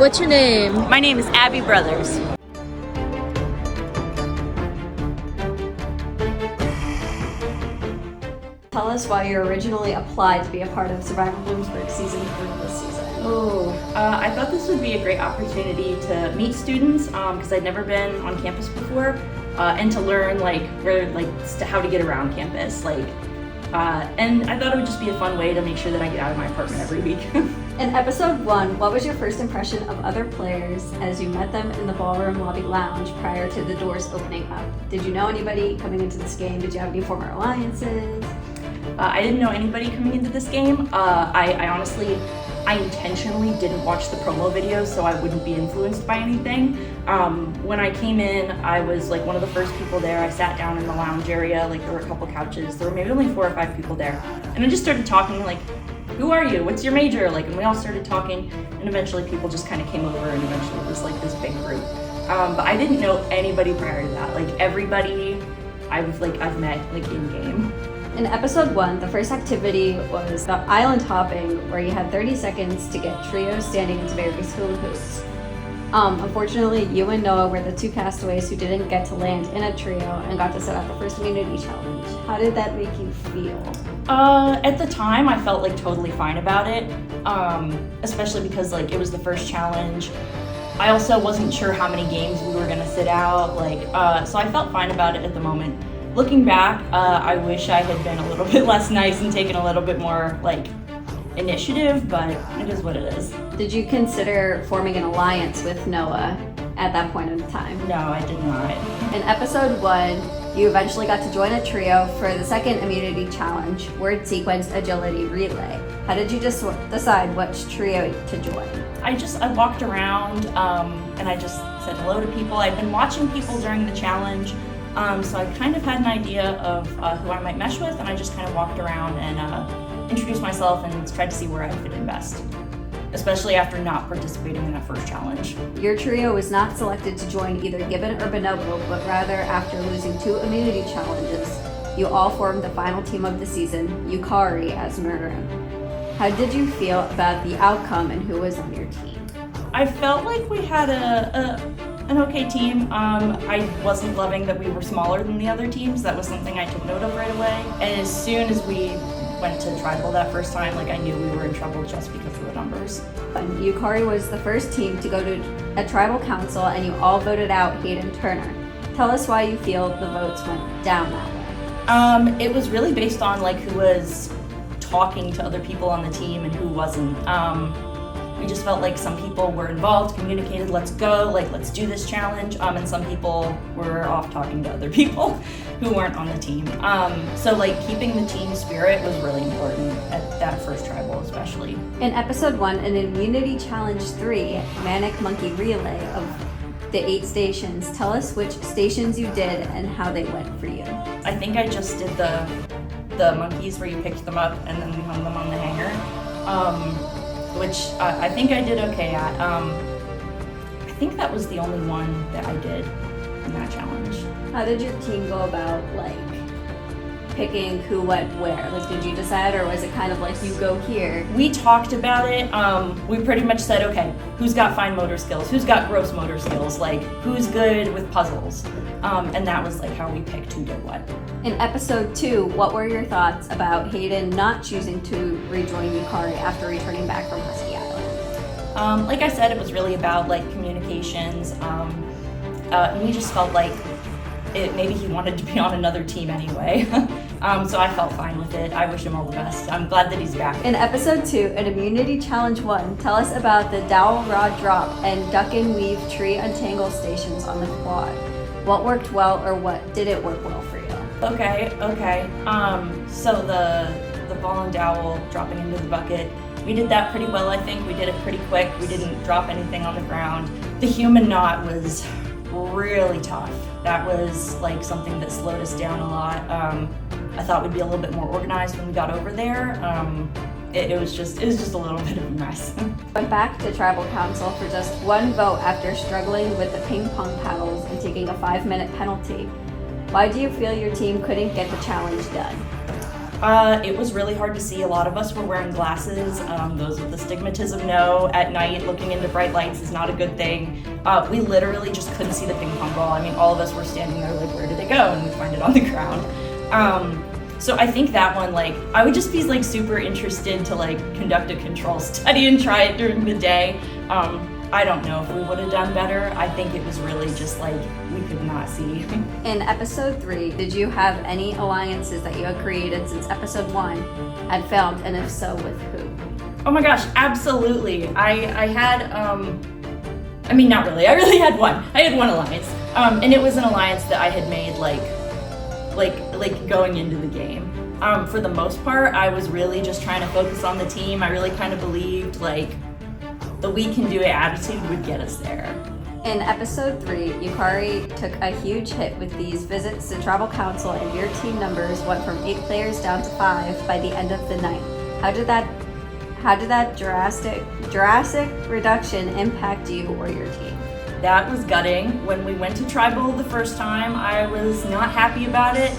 What's your name? My name is Abby Brothers. Tell us why you originally applied to be a part of Survivor Bloomsburg Season 3 this season. I thought this would be a great opportunity to meet students because I'd never been on campus before, and to learn how to get around campus. And I thought it would just be a fun way to make sure that I get out of my apartment every week. In episode 1, what was your first impression of other players as you met them in the ballroom lobby lounge prior to the doors opening up? Did you know anybody coming into this game? Did you have any former alliances? I didn't know anybody coming into this game. I intentionally didn't watch the promo videos so I wouldn't be influenced by anything. When I came in, I was one of the first people there. I sat down in the lounge area, there were a couple couches. There were maybe only 4 or 5 people there. And I just started talking who are you? What's your major? And we all started talking, and eventually people just kind of came over, and eventually it was this big group. But I didn't know anybody prior to that. Everybody I've met in game. In episode 1, the first activity was the island hopping, where you had 30 seconds to get trios standing into various hula hoops. Unfortunately, you and Noah were the 2 castaways who didn't get to land in a trio and got to set out the first immunity challenge. How did that make you feel? At the time, I felt totally fine about it, especially because it was the first challenge. I also wasn't sure how many games we were gonna sit out, so I felt fine about it at the moment. Looking back, I wish I had been a little bit less nice and taken a little bit more initiative, but it is what it is. Did you consider forming an alliance with Noah at that point in time? No, I did not. In episode 1, you eventually got to join a trio for the second immunity challenge, word sequence agility relay. How did you just decide which trio to join? I walked around and I just said hello to people. I'd been watching people during the challenge, so I kind of had an idea of who I might mesh with, and I just kind of walked around and introduced myself and tried to see where I fit in best, especially after not participating in that first challenge. Your trio was not selected to join either Gibbon or Bonobo, but rather after losing 2 immunity challenges, you all formed the final team of the season, UAKARI as Maroon. How did you feel about the outcome and who was on your team? I felt like we had an okay team. I wasn't loving that we were smaller than the other teams. That was something I took note of right away. And as soon as we went to tribal that first time, I knew we were in trouble just because of the numbers. UAKARI was the first team to go to a tribal council, and you all voted out Hayden Turner. Tell us why you feel the votes went down that way. It was really based on who was talking to other people on the team and who wasn't. We just felt like some people were involved, communicated, let's go, let's do this challenge, and some people were off talking to other people who weren't on the team. So keeping the team spirit was really important at that first tribal especially. In episode 1, in Immunity Challenge 3, Manic Monkey Relay of the 8 stations, tell us which stations you did and how they went for you. I think I just did the monkeys where you picked them up and then you hung them on the hanger. Which I think I did okay at. I think that was the only one that I did in that challenge. How did your team go about picking who went where? Did you decide, or was it kind of you go here? We talked about it. We pretty much said, okay, who's got fine motor skills? Who's got gross motor skills? Who's good with puzzles? And that was how we picked who did what. In episode 2, what were your thoughts about Hayden not choosing to rejoin UAKARI after returning back from Husky Island? Like I said, it was really about communications. And we just felt maybe he wanted to be on another team anyway. So I felt fine with it. I wish him all the best. I'm glad that he's back. In episode 2, in Immunity Challenge 1, tell us about the dowel rod drop and duck and weave tree untangle stations on the quad. What worked well, or what didn't work well for you? Okay. So the ball and dowel dropping into the bucket, we did that pretty well, I think. We did it pretty quick. We didn't drop anything on the ground. The human knot was really tough. That was something that slowed us down a lot. I thought we'd be a little bit more organized when we got over there. It was just a little bit of a mess. Went back to tribal council for just 1 vote after struggling with the ping pong paddles and taking a 5-minute penalty. Why do you feel your team couldn't get the challenge done? It was really hard to see. A lot of us were wearing glasses. Those with astigmatism know at night looking into bright lights is not a good thing. We literally just couldn't see the ping pong ball. I mean, all of us were standing there like, where did it go? And we find it on the ground. So I think that one, like, I would just be like super interested to like conduct a control study and try it during the day. I don't know if we would have done better. I think it was really just like we could not see. In episode 3, did you have any alliances that you had created since episode 1 had filmed, and if so, with who? Oh my gosh, absolutely. I had, I mean, not really. I really had one. I had one alliance. And it was an alliance that I had made like going into the game. For the most part, I was really just trying to focus on the team. I really kind of believed like the we can do it attitude would get us there. In episode 3, UAKARI took a huge hit with these visits to tribal council, and your team numbers went from 8 players down to 5 by the end of the night. How did that drastic reduction impact you or your team? That was gutting. When we went to tribal the first time, I was not happy about it,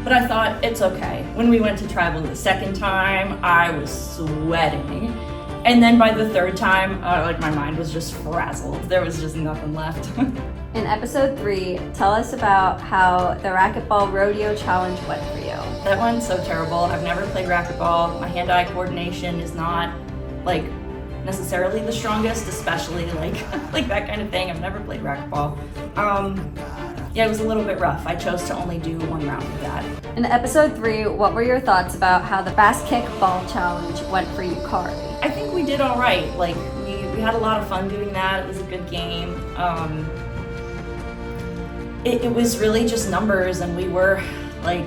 but I thought it's okay. When we went to tribal the second time, I was sweating. And then by the third time, like my mind was just frazzled. There was just nothing left. In episode 3, tell us about how the racquetball rodeo challenge went for you. That one's so terrible. I've never played racquetball. My hand-eye coordination is not like necessarily the strongest, especially like that kind of thing. I've never played racquetball. Yeah, it was a little bit rough. I chose to only do one round of that. In episode 3, what were your thoughts about how the fast kickball challenge went for UAKARI? I think we did all right. Like we had a lot of fun doing that. It was a good game. It was really just numbers, and we were like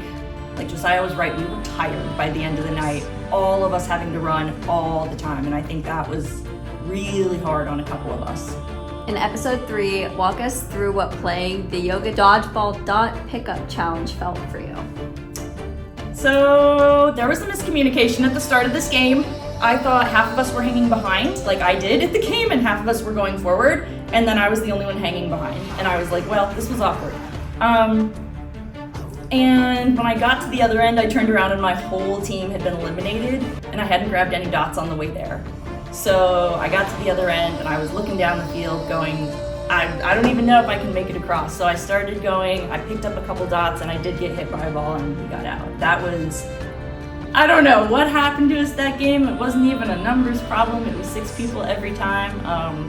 Josiah was right. We were tired by the end of the night. All of us having to run all the time, and I think that was really hard on a couple of us. In episode 3, walk us through what playing the yoga dodgeball dot pickup challenge felt for you. So there was a miscommunication at the start of this game. I thought half of us were hanging behind, like I did at the game, and half of us were going forward, and then I was the only one hanging behind. And I was like, well, this was awkward. And when I got to the other end, I turned around and my whole team had been eliminated, and I hadn't grabbed any dots on the way there. So I got to the other end, and I was looking down the field going, I don't even know if I can make it across. So I started going, I picked up a couple dots, and I did get hit by a ball, and we got out. That was, I don't know what happened to us that game. It wasn't even a numbers problem. It was 6 people every time.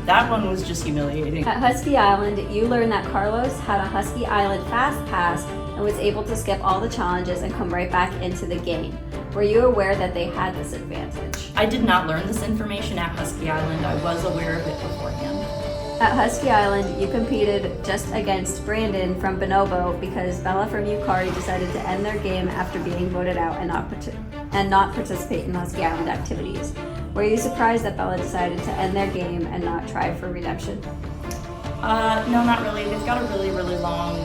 That one was just humiliating. At Husky Island, you learned that Carlos had a Husky Island fast pass and was able to skip all the challenges and come right back into the game. Were you aware that they had this advantage? I did not learn this information at Husky Island. I was aware of it beforehand. At Husky Island, you competed just against Brandon from Bonobo because Bella from UAKARI decided to end their game after being voted out and not participate in Husky Island activities. Were you surprised that Bella decided to end their game and not try for redemption? No, not really. They've got a really, really long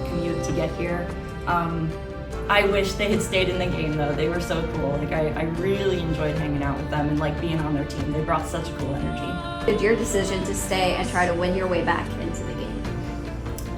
commute to get here. I wish they had stayed in the game though. They were so cool. Like I really enjoyed hanging out with them and like being on their team. They brought such cool energy. Did your decision to stay and try to win your way back into the game?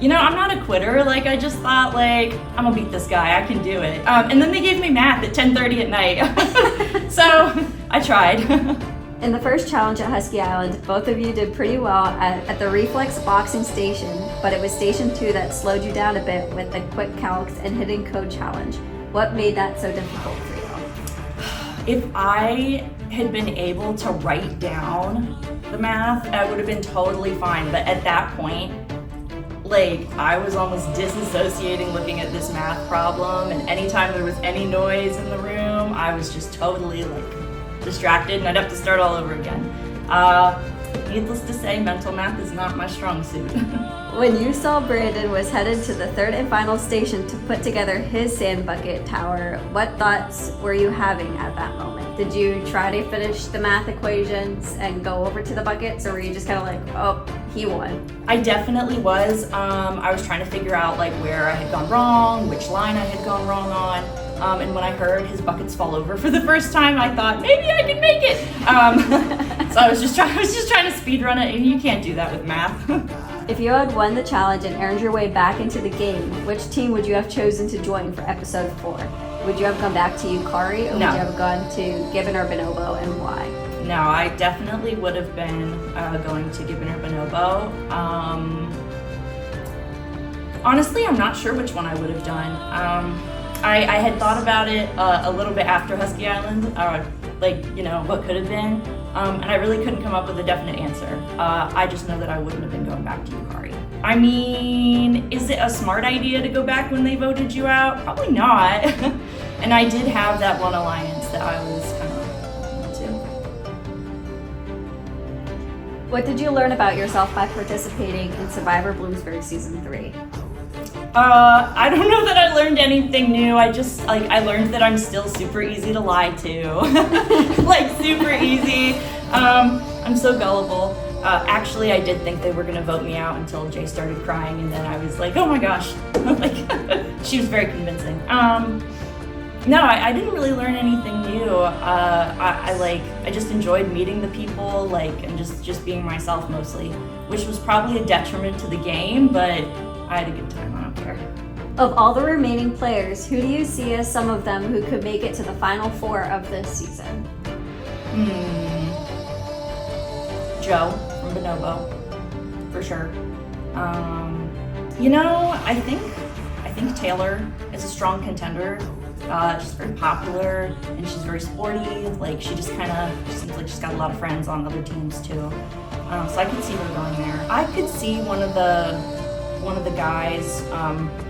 You know, I'm not a quitter. Like I just thought like, I'm gonna beat this guy, I can do it. And then they gave me math at 10:30 at night. So I tried. In the first challenge at Husky Island, both of you did pretty well at the reflex boxing station, but it was station 2 that slowed you down a bit with the quick calcs and hidden code challenge. What made that so difficult for you? If I had been able to write down the math, I would have been totally fine. But at that point, like I was almost disassociating looking at this math problem, and anytime there was any noise in the room, I was just totally like distracted and I'd have to start all over again. Needless to say, mental math is not my strong suit. When you saw Brandon was headed to the third and final station to put together his sand bucket tower, what thoughts were you having at that moment? Did you try to finish the math equations and go over to the buckets, or were you just kind of like, oh, he won? I definitely was. I was trying to figure out like where I had gone wrong, which line I had gone wrong on. And when I heard his buckets fall over for the first time, I thought maybe I could make it. So I was just trying to speed run it, and you can't do that with math. If you had won the challenge and earned your way back into the game, which team would you have chosen to join for episode 4? Would you have gone back to UAKARI, or No. would you have gone to Gibbon or Bonobo, and why? No, I definitely would have been going to Gibbon or Bonobo. Honestly, I'm not sure which one I would have done. I had thought about it a little bit after Husky Island, what could have been, and I really couldn't come up with a definite answer. I just know that I wouldn't have been going back to UAKARI. I mean, is it a smart idea to go back when they voted you out? Probably not. And I did have that one alliance that I was kind of into. What did you learn about yourself by participating in Survivor Bloomsburg Season 3? I don't know that I learned anything new. I learned that I'm still super easy to lie to. Super easy. I'm so gullible. Actually, I did think they were gonna vote me out until Jay started crying, and then I was like, oh my gosh. She was very convincing. No, I didn't really learn anything new. I just enjoyed meeting the people, and just being myself mostly, which was probably a detriment to the game, but I had a good time, I don't care. Of all the remaining players, who do you see as some of them who could make it to the final 4 of this season? Joe from Bonobo, for sure. I think Taylor is a strong contender. She's very popular and she's very sporty. She just she seems like she's got a lot of friends on other teams too. So I could see her going there. I could see one of the guys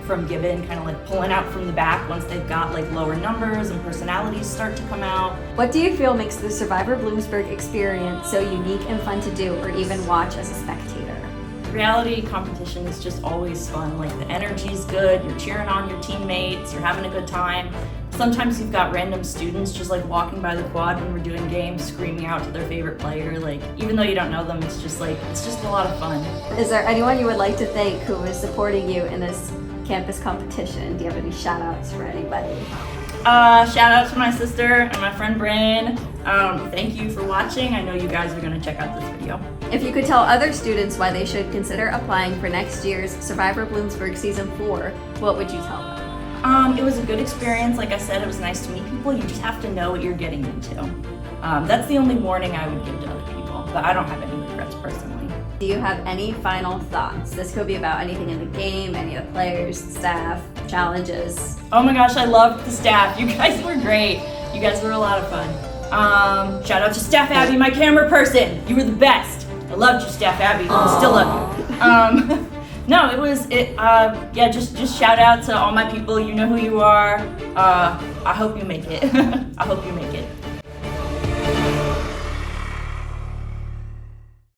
from Gibbon pulling out from the back once they've got lower numbers and personalities start to come out. What do you feel makes the Survivor Bloomsburg experience so unique and fun to do or even watch as a spectator? Reality competition is just always fun. The energy's good, you're cheering on your teammates, you're having a good time. Sometimes you've got random students just walking by the quad when we're doing games, screaming out to their favorite player. Even though you don't know them, it's just a lot of fun. Is there anyone you would like to thank who is supporting you in this campus competition? Do you have any shout outs for anybody? Shout out to my sister and my friend Bryn. Thank you for watching. I know you guys are gonna check out this video. If you could tell other students why they should consider applying for next year's Survivor Bloomsburg Season 4, what would you tell them? It was a good experience. Like I said, it was nice to meet people. You just have to know what you're getting into. That's the only warning I would give to other people, but I don't have any regrets personally. Do you have any final thoughts? This could be about anything in the game, any of the players, staff, challenges. Oh my gosh, I loved the staff. You guys were great. You guys were a lot of fun. Shout out to Staff Abby, my camera person. You were the best. I loved you, Staff Abby. Still love you. No, just shout out to all my people. You know who you are. I hope you make it. I hope you make it.